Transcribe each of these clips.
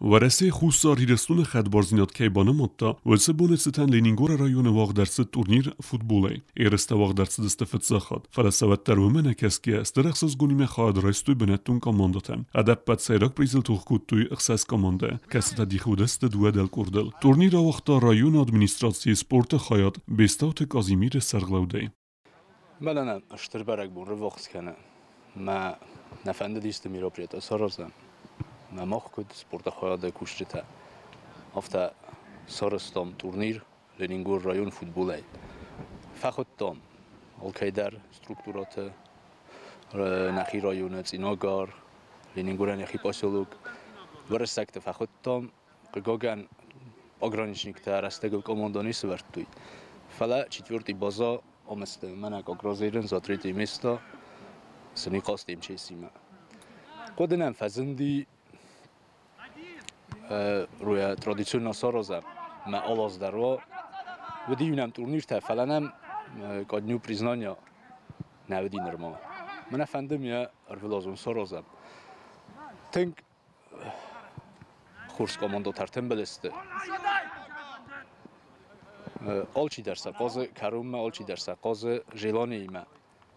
Варасе хуссар хирестун хадбарзинат кейбана матта вэлсе бонецетен Ленингора районы вағдарсы турнир футболай. Эресте вағдарсы десте фетзахат. Фаласаваттар вымена кеске стерахсыз гуниме хаад райстуй бенеттун командатен. Адаппат сайрак призил тухкуттуй ықсас команда. Касета дихудесте дуэдел курдел. Турнира вақта район администрации спорта хаят бестаут Казимир сарглаудай. Балана штырбарак бун рывоқскана. Ма нафанды дисты мероприятия саразан. ما مخ کد سپورت خواهد کشته افتا سرستام تورنیر لنینگور رایون فوتبالی فقط تام الکیدر سترکتورات نخی رایون زیناگار لنینگور نخی پاسولوگ ورسکت فقط تام قگاگن اگرانیشنیکتر استگل کماندانی سوارتوی فلا چطورتی بازا آمست منک اگرازیرن زاتریتی میستا سنی قاستیم چه سیما قدنم فزندی روی ترادیسیون سارازم ما آواز دروا و دیونم تورنیر تفلانم کادنیو پریزنانیا نودی نرما من افندم یا ارولازون سارازم تنگ خورس کاماندو ترتم بلسته آلچی در سقاز کروم آلچی در سقاز جیلانی ایمه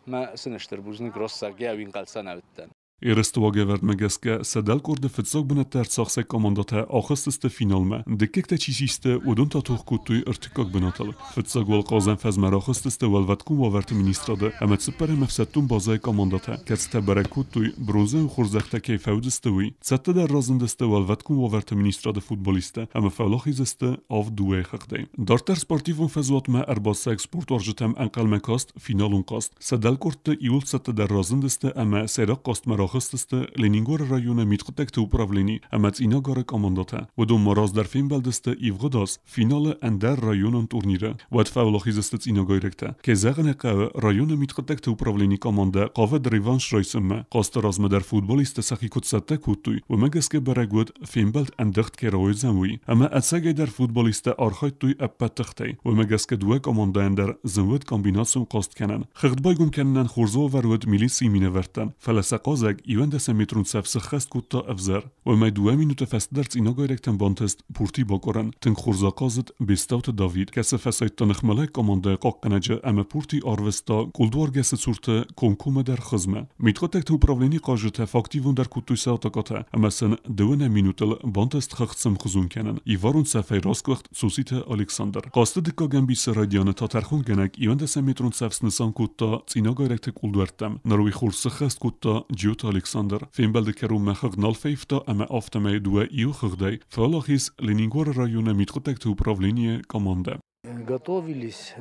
ما سنشتر بوزنی گراس سرگی اوین قلسه نودتن Erestwage werd megeske sedel korde fetsog benetter saxse komandate axesteste finalme. Dekekte çisiste udunta tohkutuy irtikak benatal. Fetsog wal qazen fez meraxesteste welvetkum wavert ministrade. Emet süpere mefsettun bazay komandate. Ketste berekutuy bronze xurzekte keyfeudestewi. Sette der razendeste welvetkum wavert ministrade futboliste. Eme fevlaxizeste av duwe xaqde. Darter sportivun fezwatme erbasek sport orjetem enqel mekast finalun qast. Sedel korde iul sette der razendeste eme serak qast خستسته لنینگور رایون میتخوتک تو پراولینی امت اینا گاره کامانداته و دو مراز در فیلم بلدسته ایوغداس فینال اندر رایون تورنیره و اتفاق لخیزست اینا گایرکته که زغن قوه رایون میتخوتک تو پراولینی کامانده قاوه در ریوانش رایسمه قاست رازمه در فوتبالیست سخی کت سته کتوی و مگس که برگود فیلم بلد اندخت که روی زموی اما اتساگه در فوتبالیست آرخایت توی اپت تخته و مگس که دوه کامانده اندر زنود کامبیناسیون قاست کنن خخت بایگون کنن خورزو ورود میلی سیمینه ورتن فلسقازگ ایوند سمیترون سفس خست کتا افزر و ما 2 مینوت فست درس اینا گایرکتن بانتست پورتی باکرن تنگ خورزا قازد بستاوت داوید کس فسایت تنخمله کامانده قاقنجه اما پورتی آروستا کلدوار گست صورت کنکوم در خزمه میتخوتک تو پراولینی قاجت فاکتیون در کتوی ساعتاکاته اما سن 2 مینوتل بانتست خختسم خزون کنن ایوارون صفحه راست وقت سوسیت الکساندر قاست دکا گنبی سرایدیانه تا ترخون گنک ایوند سمیترون سفس نسان کتا اینا گایرکت کلدوارتم نروی خورس خست کتا جیوت الکساندر فين بلد كروم مخغ نالفيفتا اما افتمه دوا ايو خغداي فالخيس Ленингор района митхотек управление команда. Готовились,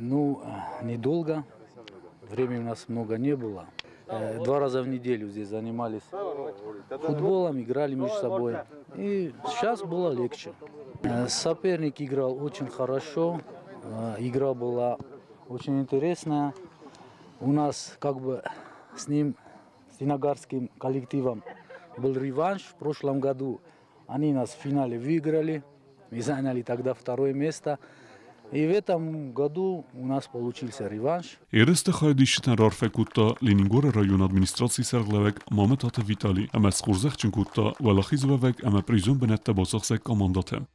недолго, времени у нас много не было. 2 раза в неделю здесь занимались футболом, играли между собой. И сейчас было легче. Соперник играл очень хорошо, игра была очень интересная. У нас как бы с ним Синагарским коллективом был реванш в прошлом году. Они нас в финале выиграли. Мы заняли тогда 2 место. И в этом году у нас получился реванш. Ereste xaydişten rarfekutta Ленингор район администрации сарглавек Мамет ата Витали. Ама схурзах чынкutta валахизовек ама призум бенетте басахсек командате.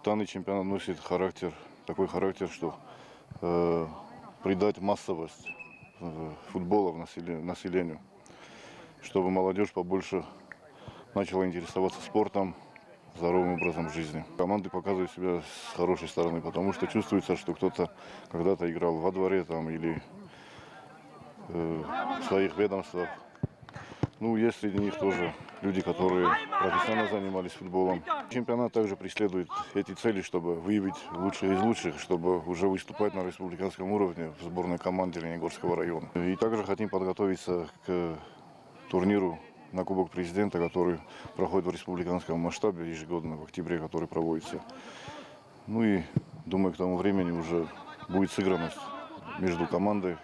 Данный чемпионат носит такой характер, что придать массовость футбола в населению. Чтобы молодежь побольше начала интересоваться спортом, здоровым образом жизни. Команды показывают себя с хорошей стороны, потому что чувствуется, что кто-то когда-то играл во дворе там или в своих ведомствах. Есть среди них тоже люди, которые профессионально занимались футболом. Чемпионат также преследует эти цели, чтобы выявить лучших из лучших, чтобы уже выступать на республиканском уровне в сборной команде Лениногорского района. И также хотим подготовиться к турниру на Кубок Президента, который проходит в республиканском масштабе ежегодно, в октябре, который проводится. И думаю, к тому времени уже будет сыгранность между командой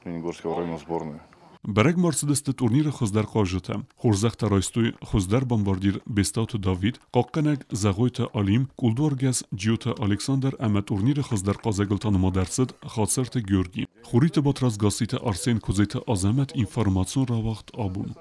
Лениногорского района сборной. Берег Мерседесте турнира Хоздер Қажыты, Хорзах Тарайстуй, Хоздер Бомбардир Бестауту Давид, Қаққанек Зағойта Алим, Кулдуаргез Джиота Александр әмә турнира Хоздер Қазагылтаны Мадерсид, Хацерте Георги. Хуриты Батраз Гасита Арсен Кузейта Азамет информацион равахт абун.